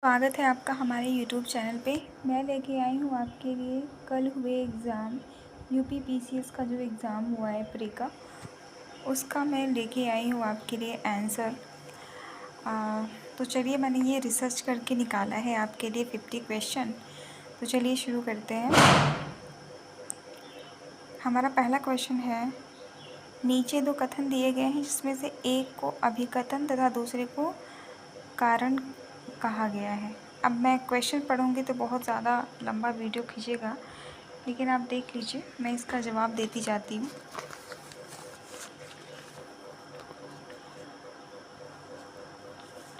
स्वागत है आपका हमारे YouTube चैनल पे। मैं लेके आई हूँ आपके लिए कल हुए एग्ज़ाम यूपी पीसीएस का जो एग्ज़ाम हुआ है प्री का, उसका मैं लेके आई हूँ आपके लिए आंसर। तो चलिए, मैंने ये रिसर्च करके निकाला है आपके लिए 50 क्वेश्चन। तो चलिए शुरू करते हैं। हमारा पहला क्वेश्चन है, नीचे दो कथन दिए गए हैं जिसमें से एक को अभिकथन तथा दूसरे को कारण कहा गया है। अब मैं क्वेश्चन पढ़ूंगी तो बहुत ज़्यादा लंबा वीडियो खींचेगा, लेकिन आप देख लीजिए, मैं इसका जवाब देती जाती हूँ।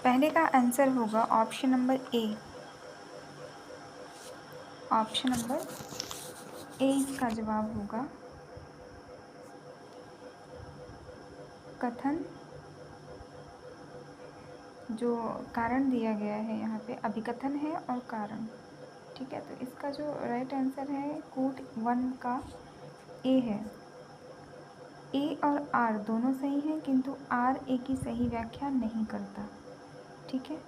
पहले का आंसर होगा option number A. Option number A इसका जवाब होगा। कथन जो कारण दिया गया है यहाँ पे अभिकथन है और कारण, ठीक है। तो इसका जो राइट आंसर है कोट 1 का ए है। ए और आर दोनों सही हैं, किंतु आर ए की सही व्याख्या नहीं करता, ठीक है।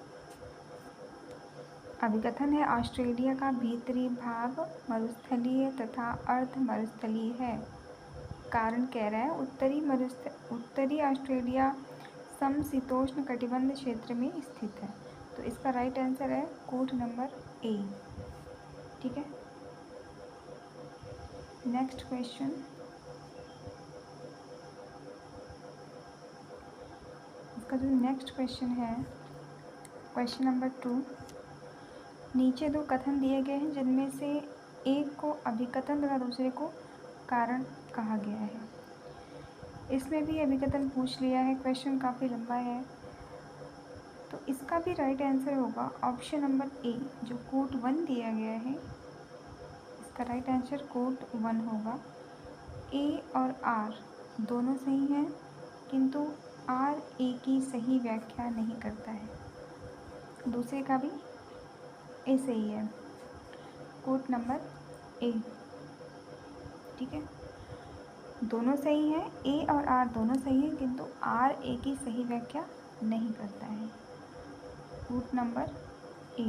अभिकथन है, ऑस्ट्रेलिया का भीतरी भाग मरुस्थलीय तथा अर्ध मरुस्थलीय है। कारण कह रहा है उत्तरी ऑस्ट्रेलिया समशीतोष्ण कटिबंध क्षेत्र में स्थित है। तो इसका राइट आंसर है कोड नंबर ए, ठीक है। नेक्स्ट क्वेश्चन, इसका जो नेक्स्ट क्वेश्चन है क्वेश्चन नंबर 2। नीचे दो कथन दिए गए हैं जिनमें से एक को अभिकथन तथा दूसरे को कारण कहा गया है। इसमें भी अभिकथन पूछ लिया है, क्वेश्चन काफ़ी लंबा है। तो इसका भी राइट आंसर होगा ऑप्शन नंबर ए, जो कोट 1 दिया गया है। इसका राइट आंसर कोट 1 होगा। ए और आर दोनों सही हैं, किंतु आर ए की सही व्याख्या नहीं करता है। दूसरे का भी ए सही है, कोट नंबर ए, ठीक है। दोनों सही हैं, ए और आर दोनों सही हैं, किंतु आर ए की सही व्याख्या नहीं करता है, quote number A.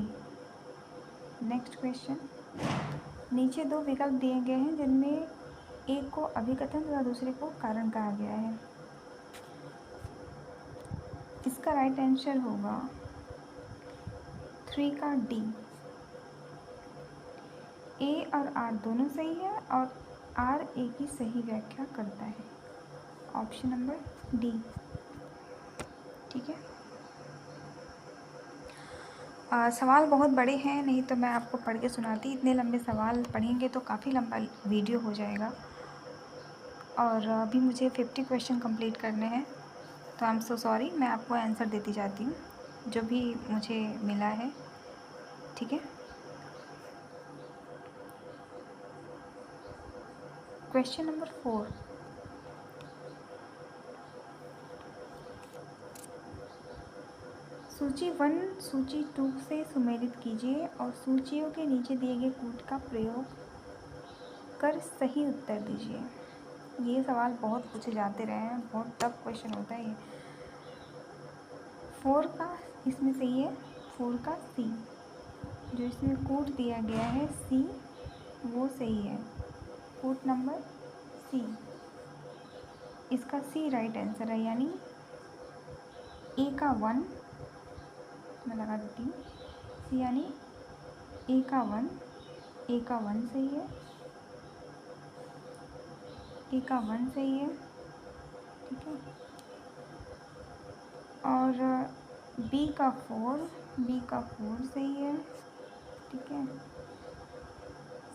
Next question, नीचे दो विकल्प दिए गए हैं जिनमें एक को अभिकथन तथा दूसरे को कारण कहा गया है। इसका राइट आंसर होगा 3 का डी। ए और आर दोनों सही है और आर ए की सही व्याख्या करता है, ऑप्शन नंबर डी, ठीक है। सवाल बहुत बड़े हैं, नहीं तो मैं आपको पढ़ के सुनाती। इतने लंबे सवाल पढ़ेंगे तो काफ़ी लंबा वीडियो हो जाएगा, और अभी मुझे 50 क्वेश्चन कंप्लीट करने हैं। तो आई एम सो सॉरी, मैं आपको आंसर देती जाती हूँ जो भी मुझे मिला है, ठीक है। क्वेश्चन नंबर 4, सूची 1 सूची 2 से सुमेलित कीजिए और सूचियों के नीचे दिए गए कूट का प्रयोग कर सही उत्तर दीजिए। ये सवाल बहुत पूछे जाते रहे हैं, बहुत टफ क्वेश्चन होता है ये। 4 का इसमें सही है, 4 का सी, जो इसमें कोड दिया गया है सी, वो सही है, कोड नंबर सी। इसका सी राइट आंसर है, यानी ए का 1, मैं लगा देती हूँ सी, यानी ए का 1, ए का 1 सही है, ए का 1 सही है, ठीक है। और बी का 4, बी का 4 सही है, ठीक है।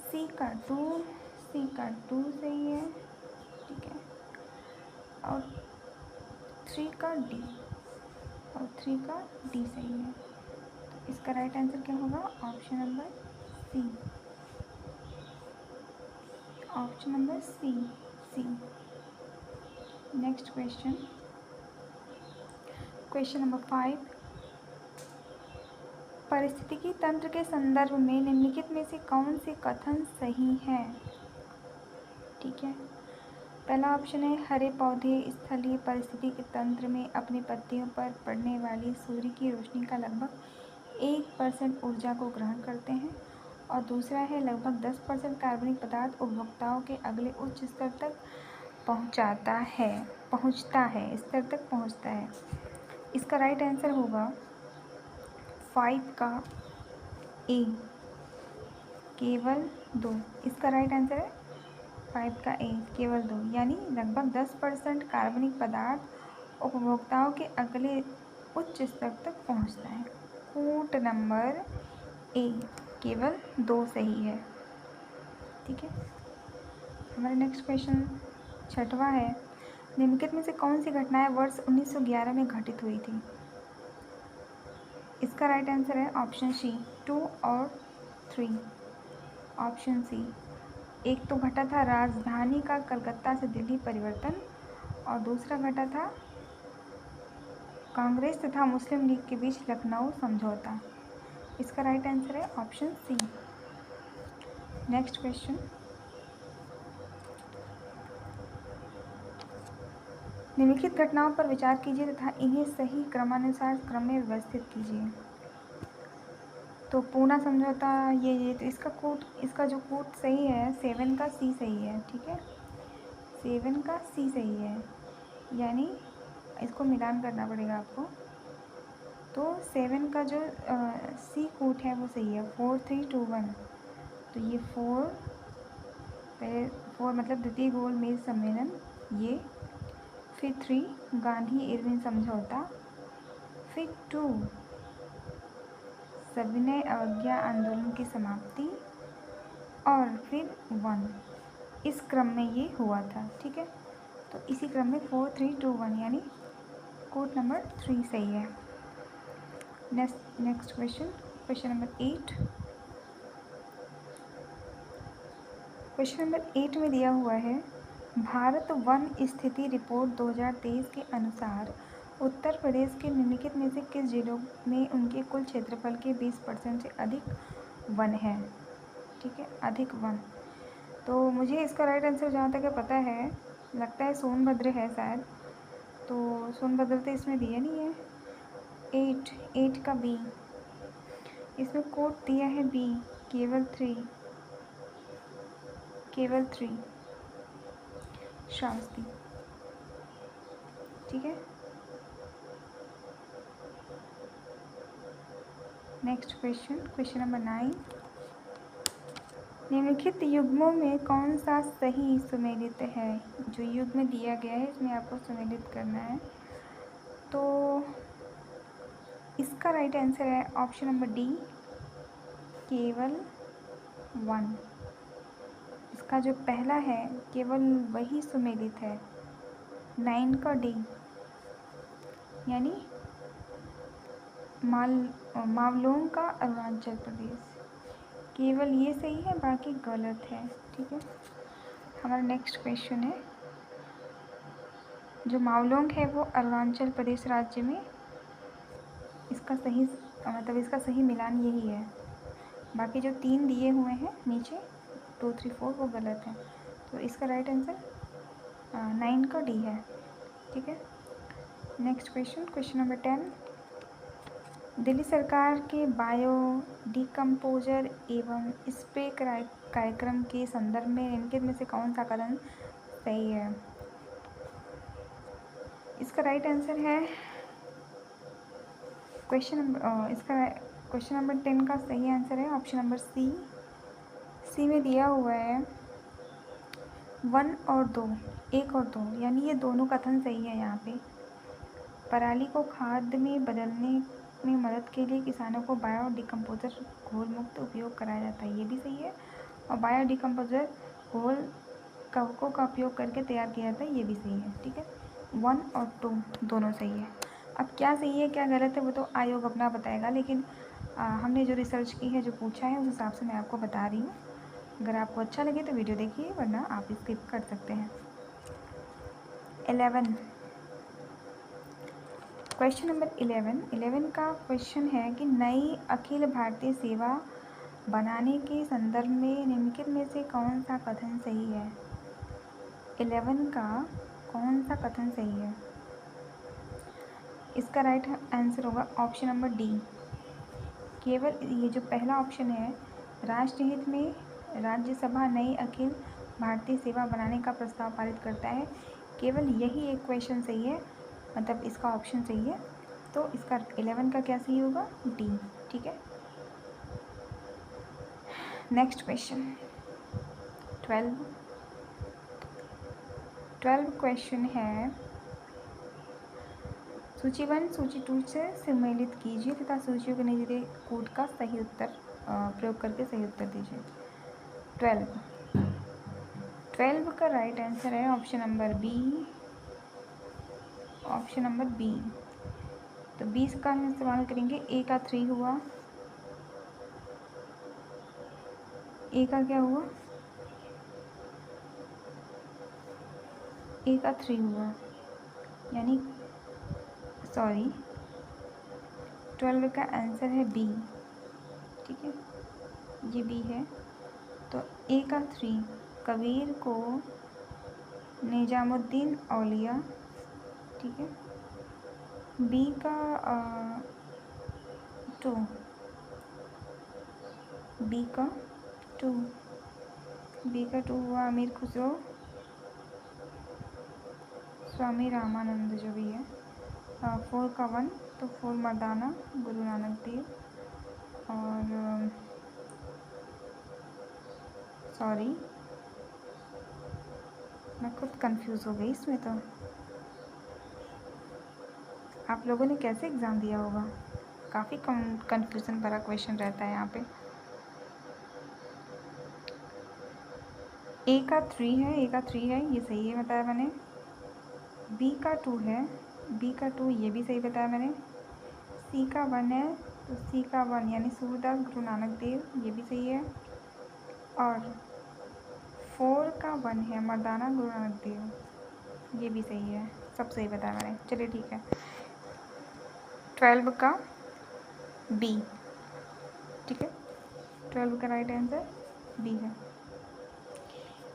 सी का 2, सी का 2 सही है, ठीक है। और 3 का डी, और 3 का डी सही है। तो इसका राइट आंसर क्या होगा, option number C, option number C, C. Next question, question number 5, पारिस्थितिकी तंत्र के संदर्भ में निम्नलिखित में से कौन से कथन सही हैं, ठीक है। पहला ऑप्शन है, हरे पौधे स्थलीय पारिस्थितिकी तंत्र में अपनी पत्तियों पर पड़ने वाली सूर्य की रोशनी का लगभग 1% ऊर्जा को ग्रहण करते हैं, और दूसरा है लगभग 10% कार्बनिक पदार्थ उपभोक्ताओं के अगले उच्च स्तर तक पहुंचता है। इसका राइट आंसर होगा 5 का ए, केवल 2। इसका राइट आंसर है 5 का ए, केवल 2, यानी लगभग 10% कार्बनिक पदार्थ उपभोक्ताओं के अगले उच्च स्तर तक पहुंचता है। कोट नंबर ए, केवल 2 सही है। ठीक है, हमारा नेक्स्ट क्वेश्चन 6वां है। निम्नलिखित में से कौन सी घटनाएं वर्ष 1911 में घटित हुई थी? इसका राइट आंसर है ऑप्शन सी 2 और 3। ऑप्शन सी, एक तो घटा था राजधानी का कलकत्ता से दिल्ली परिवर्तन, और दूसरा घटा था कांग्रेस तथा मुस्लिम लीग के बीच लखनऊ समझौता। इसका राइट आंसर है ऑप्शन सी। नेक्स्ट क्वेश्चन, निम्नलिखित घटनाओं पर विचार कीजिए तथा इन्हें सही क्रमानुसार क्रम में व्यवस्थित कीजिए। तो पूना समझौता, ये तो इसका जो कोट सही है 7 का सी सही है। ठीक है, 7 का सी सही है, यानी इसको मिलान करना पड़ेगा आपको। तो 7 का जो सी कोट है वो सही है, 4 3 2 1। तो ये 4 मतलब द्वितीय गोल मेज सम्मेलन, ये फिर 3 गांधी इरविन समझौता, फिर 2 सविनय अवज्ञा आंदोलन की समाप्ति, और फिर 1। इस क्रम में ये हुआ था। ठीक है, तो इसी क्रम में 4 3 2 1, यानी कोड नंबर 3 सही है। Next question number 8। Question number 8 में दिया हुआ है, भारत वन स्थिति रिपोर्ट 2023 के अनुसार उत्तर प्रदेश के निम्नलिखित में से किस जिलों में उनके कुल क्षेत्रफल के 20% से अधिक वन है? ठीक है, अधिक वन। तो मुझे इसका राइट आंसर जहाँ तक पता है, लगता है सोनभद्र है शायद। तो सोनभद्र तो इसमें दिया नहीं है। 8 का बी, इसमें कोड दिया है बी, केवल 3 श्रावस्ती। ठीक है, नेक्स्ट क्वेश्चन नंबर 9। निम्नलिखित युग्मों में कौन सा सही सुमेलित है? जो युग्म दिया गया है इसमें आपको सुमेलित करना है। तो इसका राइट आंसर है ऑप्शन नंबर डी, केवल 1। इसका जो पहला है केवल वही सुमेलित है, 9 का डी, यानी मावलोंग का अरुणाचल प्रदेश, केवल ये सही है, बाकी गलत है। ठीक है, हमारा नेक्स्ट क्वेश्चन है, जो मावलोंग है वो अरुणाचल प्रदेश राज्य में, इसका सही मिलान यही है। बाकी जो 3 दिए हुए हैं नीचे 2 3 4 वो गलत है। तो इसका राइट आंसर 9 का डी है। ठीक है, नेक्स्ट क्वेश्चन नंबर 10। दिल्ली सरकार के बायो डिकम्पोजर एवं स्प्रे कार्यक्रम के संदर्भ में निम्नलिखित में से कौन सा कदम सही है? इसका राइट आंसर है क्वेश्चन नंबर 10 का सही आंसर है ऑप्शन नंबर सी में दिया हुआ है 1 और 2, 1 और 2, यानी ये दोनों कथन सही है। यहाँ पे पराली को खाद में बदलने में मदद के लिए किसानों को बायो डिकम्पोजर घोल मुक्त उपयोग कराया जाता है, ये भी सही है। और बायो डिकम्पोजर घोल कवकों का उपयोग करके तैयार किया जाता है, ये भी सही है। ठीक है, 1 और 2 दोनों सही है। अब क्या सही है क्या गलत है वो तो आयोग अपना बताएगा, लेकिन हमने जो रिसर्च की है, जो पूछा है, उस हिसाब से मैं आपको बता रही हूँ। अगर आपको अच्छा लगे तो वीडियो देखिए, वरना आप स्किप कर सकते हैं। 11 क्वेश्चन नंबर 11 का क्वेश्चन है कि नई अखिल भारतीय सेवा बनाने के संदर्भ में निम्नलिखित में से कौन सा कथन सही है? 11 का कौन सा कथन सही है? इसका राइट आंसर होगा ऑप्शन नंबर डी, केवल ये जो पहला ऑप्शन है, राष्ट्रहित में राज्यसभा नई अखिल भारतीय सेवा बनाने का प्रस्ताव पारित करता है, केवल यही एक क्वेश्चन सही है, मतलब इसका ऑप्शन सही है। तो इसका 11 का क्या सही होगा? डी। ठीक है, नेक्स्ट क्वेश्चन 12 क्वेश्चन है, सूची 1 सूची 2 से सम्मिलित कीजिए तथा सूचियों के नीचे कूट का सही उत्तर प्रयोग करके सही उत्तर दीजिए। 12 का राइट आंसर है option number B, option number B. तो 20 का हम इस्तेमाल करेंगे। ए का 3 हुआ, ए का क्या हुआ? ए का 3 हुआ, यानी सॉरी 12 का आंसर है बी। ठीक है, ये बी है। तो ए का 3 कबीर को निजामुद्दीन औलिया। ठीक है, बी का 2, बी का 2 हुआ अमीर खुसरो स्वामी रामानंद जो भी है। 4 का 1, तो 4 मर्दाना गुरु नानक देव। और सॉरी मैं खुद कंफ्यूज हो गई इसमें। तो आप लोगों ने कैसे एग्ज़ाम दिया होगा? काफ़ी कंफ्यूजन भरा क्वेश्चन रहता है यहाँ पे। ए का 3 है, ए का 3 है, ये सही है बताया मैंने। बी का 2 है, बी का 2 ये भी सही बताया मैंने। सी का 1 है, तो सी का 1 यानी सूरदास गुरु नानक देव, ये भी सही है। और 4 का 1 है मर्दाना गुरु नानक देव, ये भी सही है। सब सही बताया मैंने। चलिए ठीक है, 12 का बी। ठीक है, 12 का राइट आंसर बी है।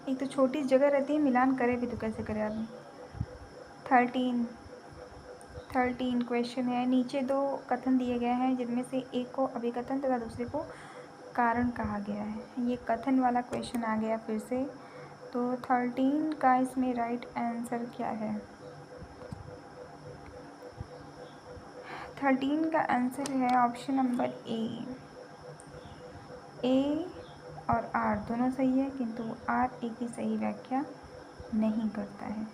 एक तो छोटी जगह रहती है, मिलान करे भी तो कैसे करे आदमी। 13 क्वेश्चन है, नीचे 2 कथन दिए गए हैं जिनमें से एक को अभिकथन तथा दूसरे को कारण कहा गया है। ये कथन वाला क्वेश्चन आ गया फिर से। तो 13 का इसमें राइट आंसर क्या है? 13 का आंसर है ऑप्शन नंबर ए और आर दोनों सही है, किंतु आर ए की सही व्याख्या नहीं करता है।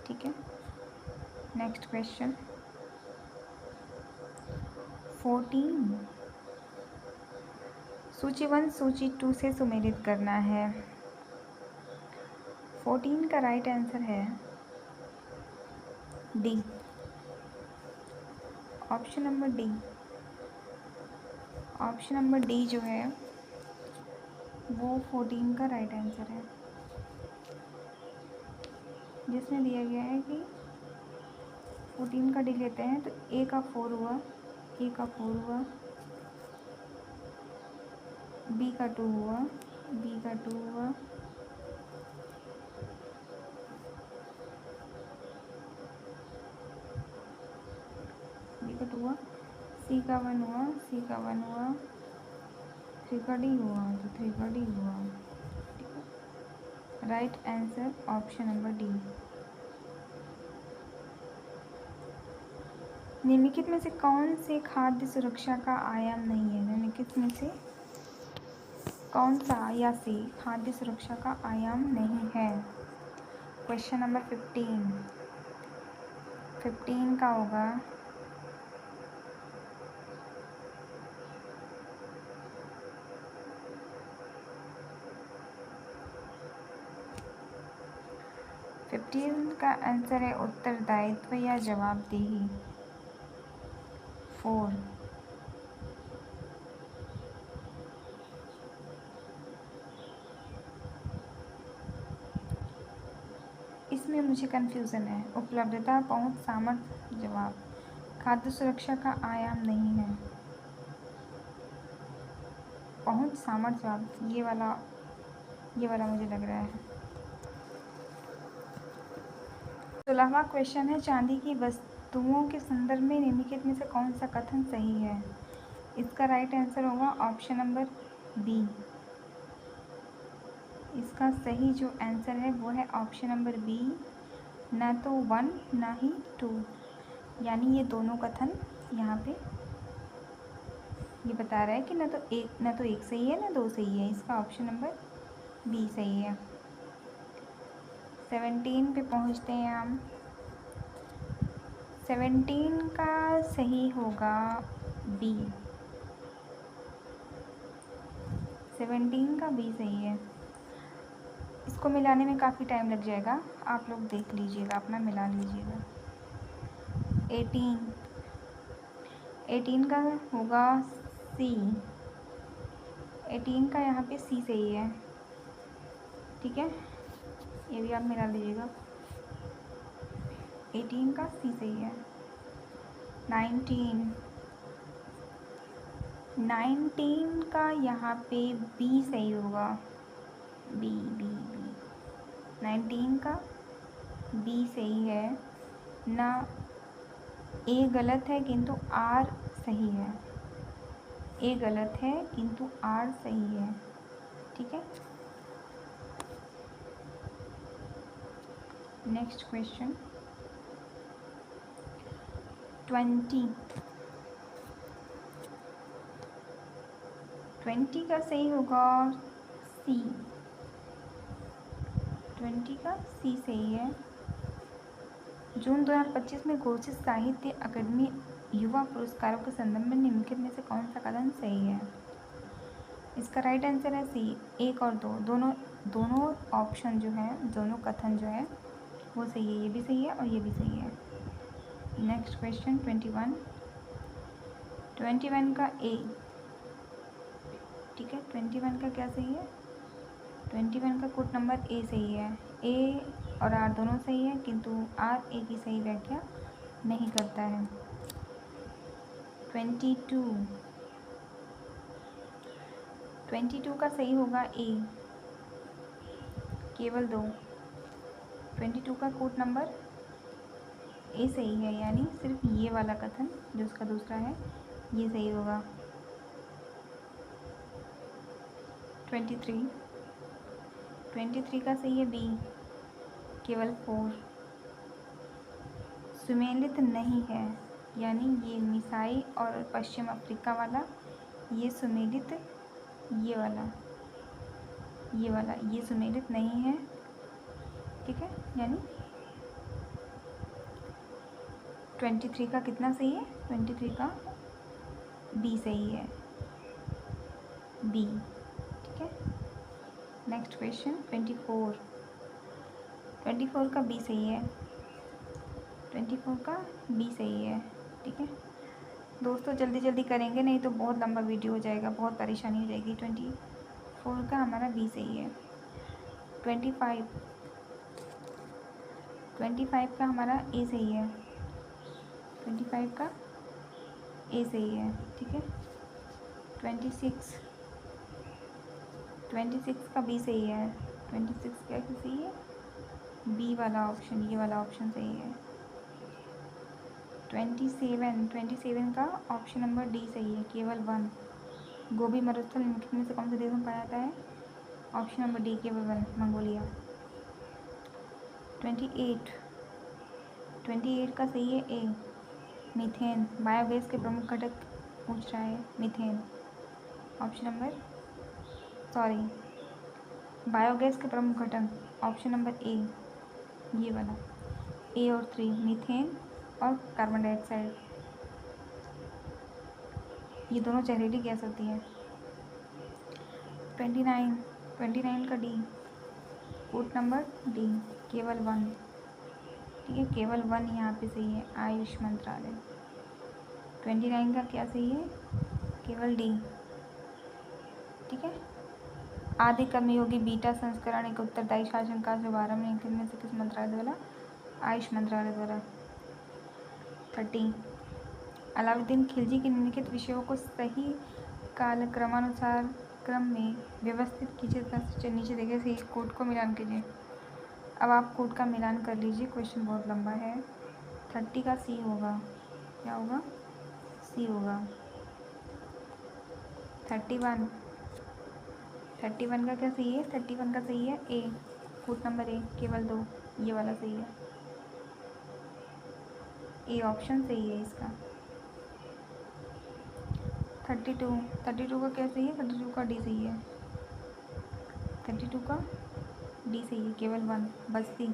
ठीक है, नेक्स्ट क्वेश्चन 14, सूची 1 सूची 2 से सुमेलित करना है। 14 का राइट आंसर है D, option number D. Option number D जो है वो 14 का राइट आंसर है, जिसमें दिया गया है कि 14 का डी लेते हैं तो ए का 4 हुआ, ए का 4 हुआ, बी का 2 हुआ, बी का 2 हुआ, बी का 2 हुआ, सी का 1 हुआ, सी का 1 हुआ, 3 का डी हुआ, तो 3 का डी हुआ। Right answer option number D. निम्नलिखित में से कौन से खाद्य सुरक्षा का आयाम नहीं है? निम्नलिखित में से कौन सा या से खाद्य सुरक्षा का आयाम नहीं है? क्वेश्चन नंबर 15 का होगा का आंसर है उत्तरदायित्व या जवाबदेही। 4 इसमें मुझे कन्फ्यूज़न है। उपलब्धता, पहुंच, सामर्थ्य। जवाब खाद्य सुरक्षा का आयाम नहीं है। पहुंच, सामर्थ्य। जवाब ये वाला मुझे लग रहा है। 16वां क्वेश्चन है, चांदी की वस्तुओं के संदर्भ में निम्नलिखित में से कौन सा कथन सही है? इसका राइट आंसर होगा ऑप्शन नंबर बी। इसका सही जो आंसर है वो है ऑप्शन नंबर बी, ना तो 1 ना ही 2, यानी ये दोनों कथन यहाँ पे ये बता रहा है कि ना तो एक सही है ना दो सही है। इसका ऑप्शन नंबर बी सही है। 17 पे पहुँचते हैं हम। 17 का सही होगा बी। 17 का बी सही है। इसको मिलाने में काफ़ी टाइम लग जाएगा, आप लोग देख लीजिएगा, अपना मिला लीजिएगा। 18 का होगा सी। 18 का यहाँ पे सी सही है, ठीक है, ये भी आप मिला लीजिएगा। 18 का सी सही है। 19 का यहाँ पे बी सही होगा। बी बी बी 19 का बी सही है ना। ए गलत है किंतु आर सही है। ए गलत है किंतु आर सही है, ठीक है। नेक्स्ट क्वेश्चन 20 का सही होगा सी। 20 का सी सही है। जून 2025 में घोषित साहित्य अकादमी युवा पुरस्कारों के संदर्भ में निम्नलिखित में से कौन सा कथन सही है? इसका राइट आंसर है सी। 1 और 2 दोनों ऑप्शन जो है, दोनों कथन जो है वो सही है। ये भी सही है और ये भी सही है। नेक्स्ट क्वेश्चन 21 का ए, ठीक है। 21 का क्या सही है? 21 का कोड नंबर ए सही है। ए और आर दोनों सही है किंतु आर ए की सही व्याख्या नहीं करता है। 22 का सही होगा ए, केवल 2। 22 का कोड नंबर ए सही है, यानी सिर्फ ये वाला कथन जो उसका दूसरा है ये सही होगा। 23 का सही है बी, केवल 4। सुमेलित नहीं है, यानी ये मिसाई और पश्चिम अफ्रीका वाला, ये सुमेलित, ये वाला ये सुमेलित नहीं है, ठीक है। यानी 23 का कितना सही है? 23 का बी सही है, बी, ठीक है। नेक्स्ट क्वेश्चन 24 का बी सही है। 24 का बी सही है, ठीक है। दोस्तों जल्दी जल्दी करेंगे, नहीं तो बहुत लंबा वीडियो हो जाएगा, बहुत परेशानी हो जाएगी। 24 का हमारा बी सही है। 25 का हमारा ए सही है। 25 का ए सही है, ठीक है। 26 का बी सही है। 26 क्या सही है? बी वाला ऑप्शन, ये वाला ऑप्शन सही है। 27 का ऑप्शन नंबर डी सही है, केवल 1। गोभी मरुस्थल निम्नलिखित में से कौन से देश में पाया जाता है? ऑप्शन नंबर डी, केवल 1, मंगोलिया। 28 का सही है ए, मीथेन। बायोगैस के प्रमुख घटक पूछ रहा है, मीथेन। ऑप्शन नंबर बायोगैस के प्रमुख घटक, ऑप्शन नंबर ए, ये वाला, ए और 3, मीथेन और कार्बन डाइऑक्साइड, ये दोनों जहरीली गैस होती है। 29 का डी, कोड नंबर डी, केवल 1, ठीक है, केवल 1 यहाँ पे सही है, आयुष मंत्रालय। 29 का क्या सही है? केवल डी, ठीक है। आदि कर्मयोगी बीटा संस्करण एक उत्तरदायी शासन का शुभारंभ निम्नलिखित में से किस मंत्रालय द्वारा? आयुष मंत्रालय द्वारा। 30 अलाउद्दीन खिलजी के निम्नलिखित विषयों को सही कालक्रमानुसार क्रम में व्यवस्थित कीजिए तथा नीचे देखे से इस कोड को मिलान कीजिए। अब आप कोड का मिलान कर लीजिए, क्वेश्चन बहुत लंबा है। 30 का सी होगा, क्या होगा? सी होगा। 31, 31 का क्या सही है? 31 का सही है ए, रूट नंबर ए, केवल 2, ये वाला सही है, ए ऑप्शन सही है इसका। 32, 32 का क्या सही है? 32 का डी सही है, 32 का डी सही है, केवल 1 बस्ती।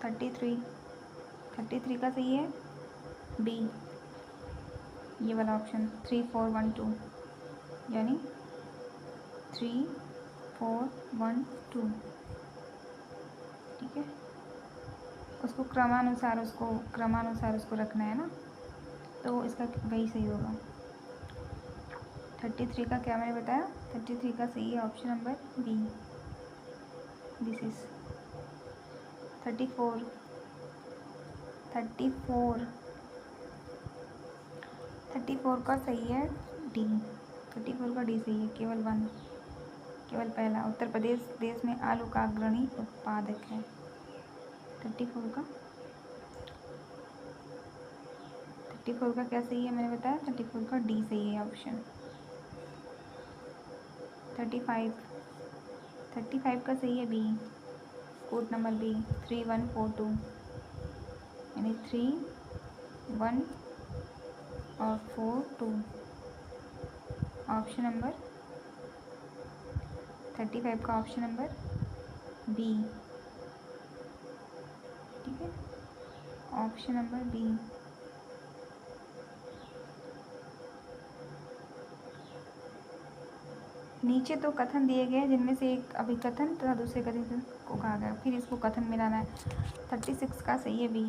33, 33 का सही है बी, ये वाला ऑप्शन 3 4 1 2, यानी 3 4 1 2, ठीक है। उसको क्रमानुसार उसको रखना है ना, तो इसका वही सही होगा। 33 का क्या मैंने बताया? 33 का सही है option number B, this is 34, 34, 34 का सही है डी, 34 का डी सही है, केवल 1, केवल पहला। उत्तर प्रदेश देश में आलू का अग्रणी उत्पादक है। 34 का, 34 का क्या सही है मैंने बताया? 34 का डी सही है ऑप्शन। 35, 35 का सही है बी, कोड नंबर बी 3142, यानी 3 1 और 4 2, ऑप्शन नंबर 35 का ऑप्शन नंबर बी, ठीक है, ऑप्शन नंबर बी। नीचे दो कथन दिए गए हैं जिनमें से एक अभिकथन तथा दूसरे कथन को कहा गया, फिर इसको कथन मिलाना है। 36 का सही है बी,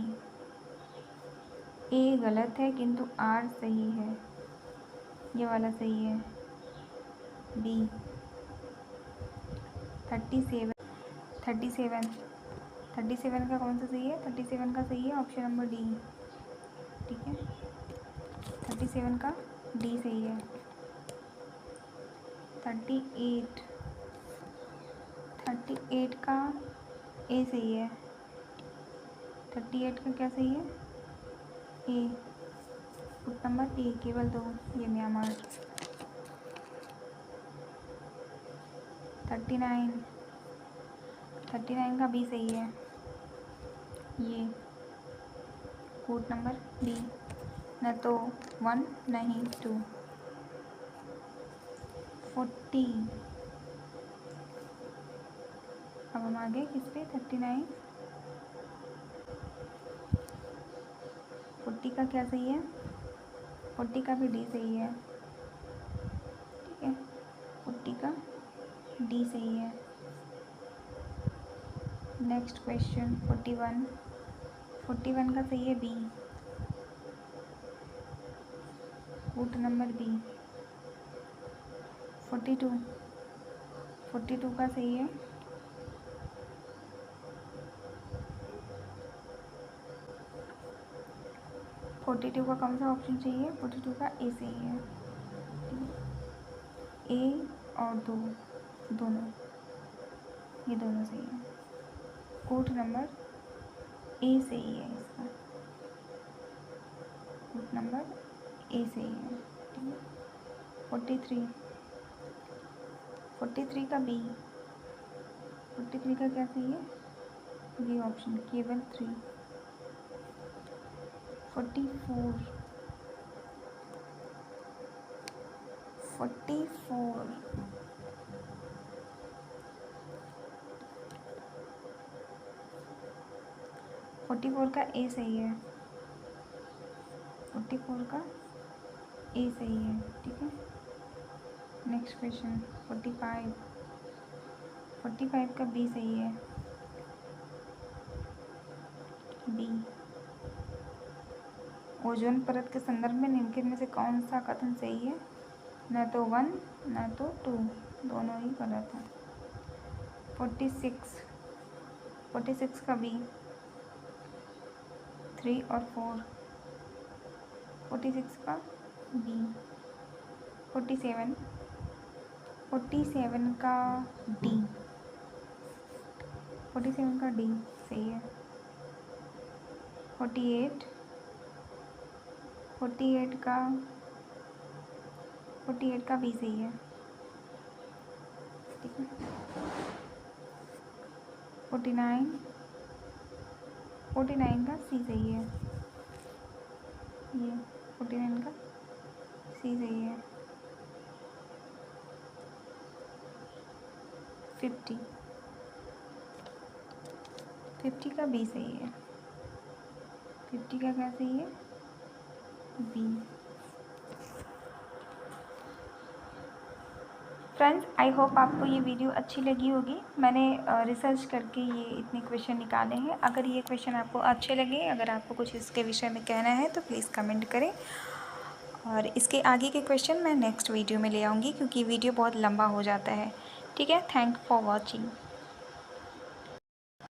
ए गलत है किंतु आर सही है, ये वाला सही है बी। 37, 37, 37 का कौन सा सही है? 37 का सही है ऑप्शन नंबर डी, ठीक है, 37 का डी सही है। 38, 38 का ए सही है, 38 का क्या सही है? ए, रूट नंबर ए, केवल 2, ये म्यांमार। 39, 39 का बी सही है, ये कोड नंबर बी, न तो 1 नहीं 2। 40, अब हम आगे किस पे? 39, 40 का क्या सही है? 40 का भी डी सही है, ठीक है, 40 का डी सही है। नेक्स्ट क्वेश्चन 41, 41 का सही है बी, रूट नंबर बी। 42, 42 का सही है 42 का कौन सा ऑप्शन चाहिए? 42 का ए सही है, ए और दो, दोनों, ये दोनों सही है, कोड नंबर ए सही है इसका, कोड नंबर ए सही है, ठीक है। 43, 43 का बी, 43 का क्या सही है? बी ऑप्शन, केवल 3। 44, 44, 44 का ए सही है, 44 का ए सही है, ठीक है। नेक्स्ट क्वेश्चन 45, 45 का बी सही है, बी। ओजोन परत के संदर्भ में निम्नलिखित में से कौन सा कथन सही है? न तो 1 न तो 2, दोनों ही गलत है। 46, 46 का बी, 3 और 4, 46 का बी। 47, 47 का डी, 47 का डी सही है। 48, 48 का 48 का बी सही है, ठीक है। 49 का सी सही है, ये 49 का सी सही है। 50 का बी सही है, 50 का क्या सही है, बी। फ्रेंड्स, आई होप आपको ये वीडियो अच्छी लगी होगी। मैंने रिसर्च करके ये इतने क्वेश्चन निकाले हैं। अगर ये क्वेश्चन आपको अच्छे लगे, अगर आपको कुछ इसके विषय में कहना है तो प्लीज़ कमेंट करें, और इसके आगे के क्वेश्चन मैं नेक्स्ट वीडियो में ले आऊँगी, क्योंकि वीडियो बहुत लंबा हो जाता है। ठीक है, थैंक फॉर वॉचिंग।